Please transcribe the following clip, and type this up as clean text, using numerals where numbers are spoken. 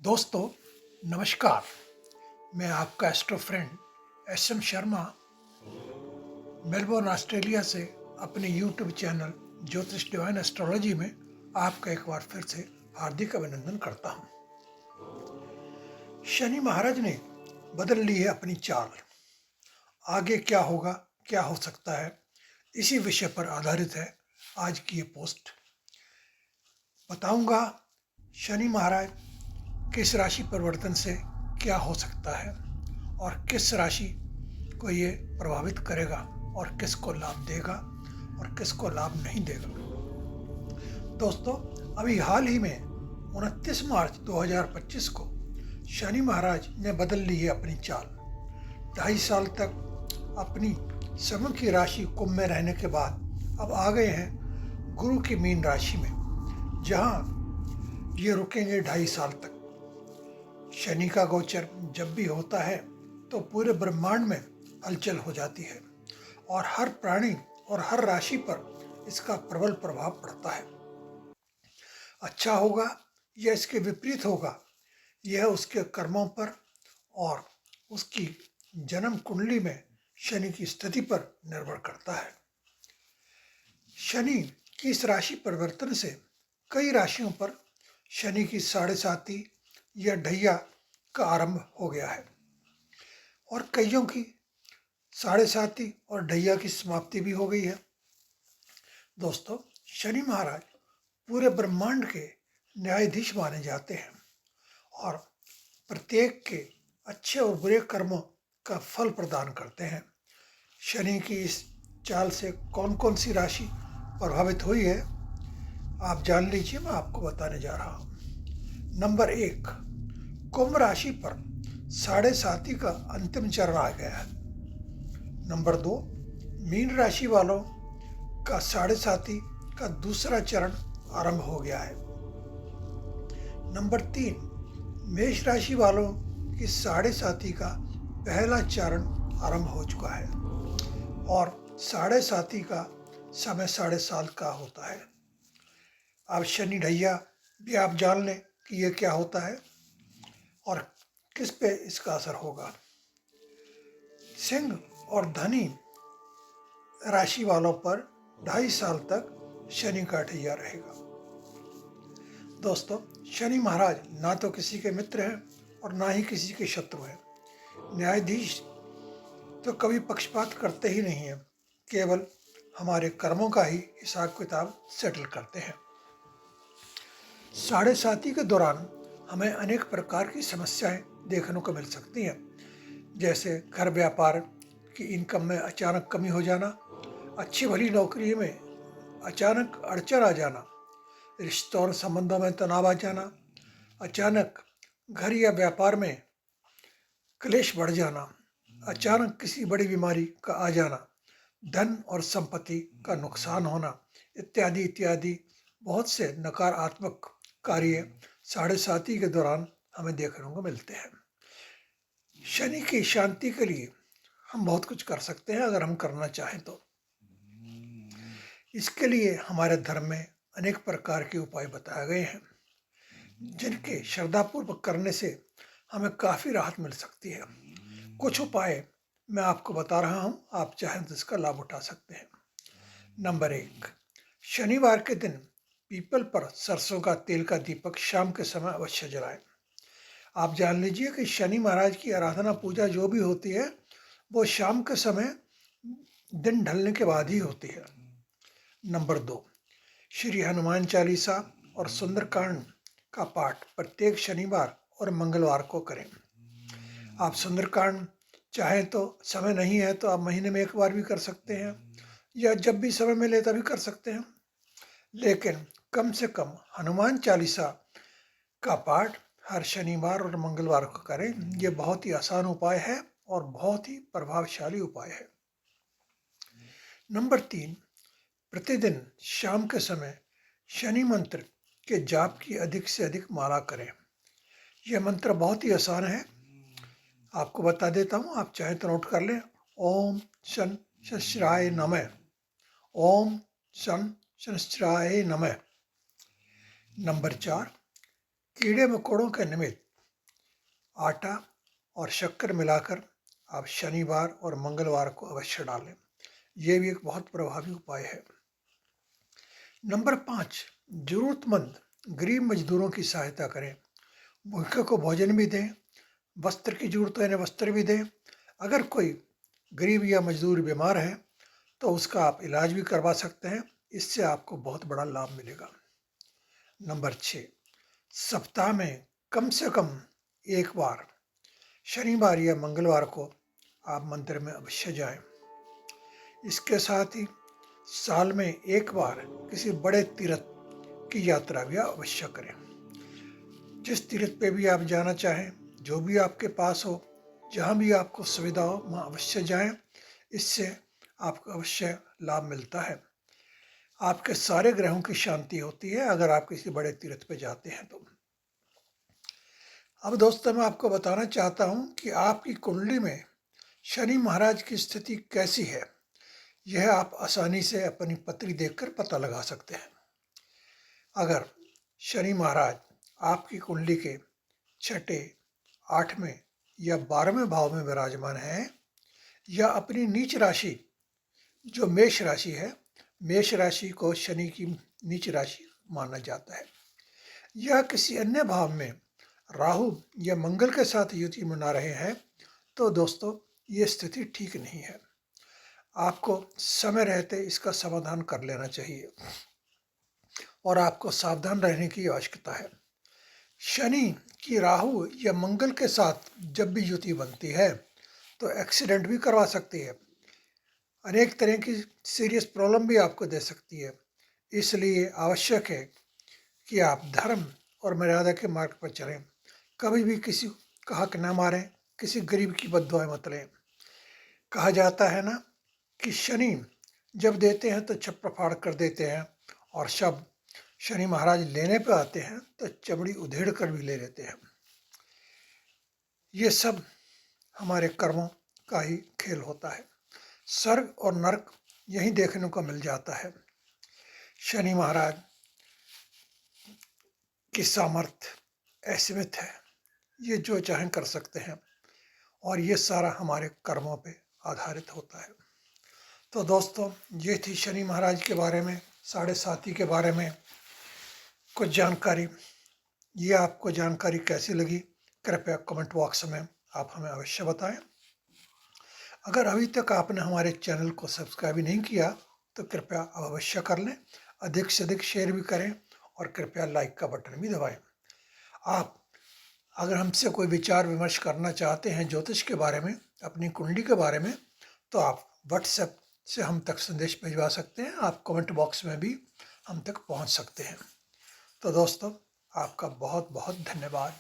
दोस्तों नमस्कार। मैं आपका astro friend SM. Sharma Melbourne Australia से अपने यूट्यूब चैनल ज्योतिष डिवाइन एस्ट्रोलॉजी में आपका एक बार फिर से हार्दिक अभिनंदन करता हूं। शनि महाराज ने बदल ली है अपनी चाल। आगे क्या होगा, क्या हो सकता है, इसी विषय पर आधारित है आज की ये पोस्ट। बताऊंगा शनि महाराज किस राशि परिवर्तन से क्या हो सकता है और किस राशि को ये प्रभावित करेगा और किसको लाभ देगा और किसको लाभ नहीं देगा। दोस्तों, अभी हाल ही में 29 मार्च 2025 को शनि महाराज ने बदल ली है अपनी चाल। 2.5 साल तक अपनी समय की राशि कुंभ में रहने के बाद अब आ गए हैं गुरु की मीन राशि में, जहां ये रुकेंगे 2.5 साल तक। शनि का गोचर जब भी होता है तो पूरे ब्रह्मांड में हलचल हो जाती है और हर प्राणी और हर राशि पर इसका प्रबल प्रभाव पड़ता है। अच्छा होगा या इसके विपरीत होगा, यह उसके कर्मों पर और उसकी जन्म कुंडली में शनि की स्थिति पर निर्भर करता है। शनि की इस राशि परिवर्तन से कई राशियों पर शनि की 7.5 या ढैया का आरंभ हो गया है और कईयों की 7.5 और ढैया की समाप्ति भी हो गई है। दोस्तों, शनि महाराज पूरे ब्रह्मांड के न्यायाधीश माने जाते हैं और प्रत्येक के अच्छे और बुरे कर्मों का फल प्रदान करते हैं। शनि की इस चाल से कौन कौन सी राशि प्रभावित हुई है आप जान लीजिए, मैं आपको बताने जा रहा हूँ। नंबर 1, कुंभ राशि पर 7.5 का अंतिम चरण आ गया है। नंबर 2, मीन राशि वालों का 7.5 का दूसरा चरण आरंभ हो गया है। नंबर 3, मेष राशि वालों की 7.5 का पहला चरण आरंभ हो चुका है और 7.5 का समय 7.5 साल का होता है। अब शनि ढैया भी आप जान लें कि ये क्या होता है और किस पे इसका असर होगा। सिंह और धनी राशि वालों पर 2.5 साल तक शनि का ढैया रहेगा। दोस्तों, शनि महाराज ना तो किसी के मित्र हैं और ना ही किसी के शत्रु हैं। न्यायाधीश तो कभी पक्षपात करते ही नहीं हैं, केवल हमारे कर्मों का ही हिसाब किताब सेटल करते हैं। 7.5 के दौरान हमें अनेक प्रकार की समस्याएं देखने को मिल सकती हैं, जैसे घर व्यापार की इनकम में अचानक कमी हो जाना, अच्छी भली नौकरी में अचानक अड़चन आ जाना, रिश्तों और संबंधों में तनाव आ जाना, अचानक घर या व्यापार में क्लेश बढ़ जाना, अचानक किसी बड़ी बीमारी का आ जाना, धन और संपत्ति का नुकसान होना, इत्यादि इत्यादि बहुत से नकारात्मक कार्य 7.5 के दौरान हमें देखने को मिलते हैं। शनि की शांति के लिए हम बहुत कुछ कर सकते हैं अगर हम करना चाहें तो। इसके लिए हमारे धर्म में अनेक प्रकार के उपाय बताए गए हैं, जिनके श्रद्धापूर्वक करने से हमें काफ़ी राहत मिल सकती है। कुछ उपाय मैं आपको बता रहा हूं, आप चाहें तो इसका लाभ उठा सकते हैं। नंबर 1, शनिवार के दिन पीपल पर सरसों का तेल का दीपक शाम के समय अवश्य जलाएं। आप जान लीजिए कि शनि महाराज की आराधना पूजा जो भी होती है वो शाम के समय दिन ढलने के बाद ही होती है। नंबर 2, श्री हनुमान चालीसा और सुंदरकांड का पाठ प्रत्येक शनिवार और मंगलवार को करें। आप सुंदरकांड चाहें तो, समय नहीं है तो आप महीने में एक बार भी कर सकते हैं या जब भी समय मिले तभी कर सकते हैं, लेकिन कम से कम हनुमान चालीसा का पाठ हर शनिवार और मंगलवार को करें। ये बहुत ही आसान उपाय है और बहुत ही प्रभावशाली उपाय है। नंबर 3, प्रतिदिन शाम के समय शनि मंत्र के जाप की अधिक से अधिक माला करें। यह मंत्र बहुत ही आसान है, आपको बता देता हूँ, आप चाहें तो नोट कर लें। ओम शन शस्त्राय नमः, ओम शन शस्त्राय नमः। नंबर 4, कीड़े मकोड़ों के निमित्त आटा और शक्कर मिलाकर आप शनिवार और मंगलवार को अवश्य डालें। ये भी एक बहुत प्रभावी उपाय है। नंबर 5, जरूरतमंद गरीब मजदूरों की सहायता करें। भूखे को भोजन भी दें, वस्त्र की जरूरत है वस्त्र भी दें। अगर कोई गरीब या मजदूर बीमार है तो उसका आप इलाज भी करवा सकते हैं, इससे आपको बहुत बड़ा लाभ मिलेगा। नंबर 6, सप्ताह में कम से कम एक बार शनिवार या मंगलवार को आप मंदिर में अवश्य जाएं। इसके साथ ही साल में एक बार किसी बड़े तीर्थ की यात्रा भी अवश्य करें। जिस तीर्थ पे भी आप जाना चाहें, जो भी आपके पास हो, जहाँ भी आपको सुविधा हो, वहाँ अवश्य जाएं। इससे आपको अवश्य लाभ मिलता है। आपके सारे ग्रहों की शांति होती है अगर आप किसी बड़े तीर्थ पे जाते हैं तो। अब दोस्तों, मैं आपको बताना चाहता हूँ कि आपकी कुंडली में शनि महाराज की स्थिति कैसी है। यह आप आसानी से अपनी पत्री देखकर पता लगा सकते हैं। अगर शनि महाराज आपकी कुंडली के 6, 8वें या 12वें भाव में विराजमान है, या अपनी नीच राशि जो मेष राशि है, मेष राशि को शनि की नीच राशि माना जाता है, या किसी अन्य भाव में राहु या मंगल के साथ युति बना रहे हैं, तो दोस्तों ये स्थिति ठीक नहीं है। आपको समय रहते इसका समाधान कर लेना चाहिए और आपको सावधान रहने की आवश्यकता है। शनि की राहु या मंगल के साथ जब भी युति बनती है तो एक्सीडेंट भी करवा सकती है, अनेक तरह की सीरियस प्रॉब्लम भी आपको दे सकती है। इसलिए आवश्यक है कि आप धर्म और मर्यादा के मार्ग पर चलें। कभी भी किसी का हक न मारें, किसी गरीब की बद्दुआएं मत लें। कहा जाता है ना कि शनि जब देते हैं तो छप्पर फाड़ कर देते हैं, और जब शनि महाराज लेने पे आते हैं तो चमड़ी उधेड़ कर भी ले लेते हैं। ये सब हमारे कर्मों का ही खेल होता है। स्वर्ग और नरक यही देखने को मिल जाता है। शनि महाराज की सामर्थ्य असीमित है, ये जो चाहें कर सकते हैं, और ये सारा हमारे कर्मों पे आधारित होता है। तो दोस्तों, ये थी शनि महाराज के बारे में, 7.5 के बारे में कुछ जानकारी। ये आपको जानकारी कैसी लगी, कृपया कमेंट बॉक्स में आप हमें अवश्य बताएं। अगर अभी तक आपने हमारे चैनल को सब्सक्राइब नहीं किया तो कृपया अवश्य कर लें, अधिक से अधिक शेयर भी करें और कृपया लाइक का बटन भी दबाएं। आप अगर हमसे कोई विचार विमर्श करना चाहते हैं ज्योतिष के बारे में, अपनी कुंडली के बारे में, तो आप व्हाट्सएप से हम तक संदेश भिजवा सकते हैं। आप कमेंट बॉक्स में भी हम तक पहुंच सकते हैं। तो दोस्तों, आपका बहुत बहुत धन्यवाद।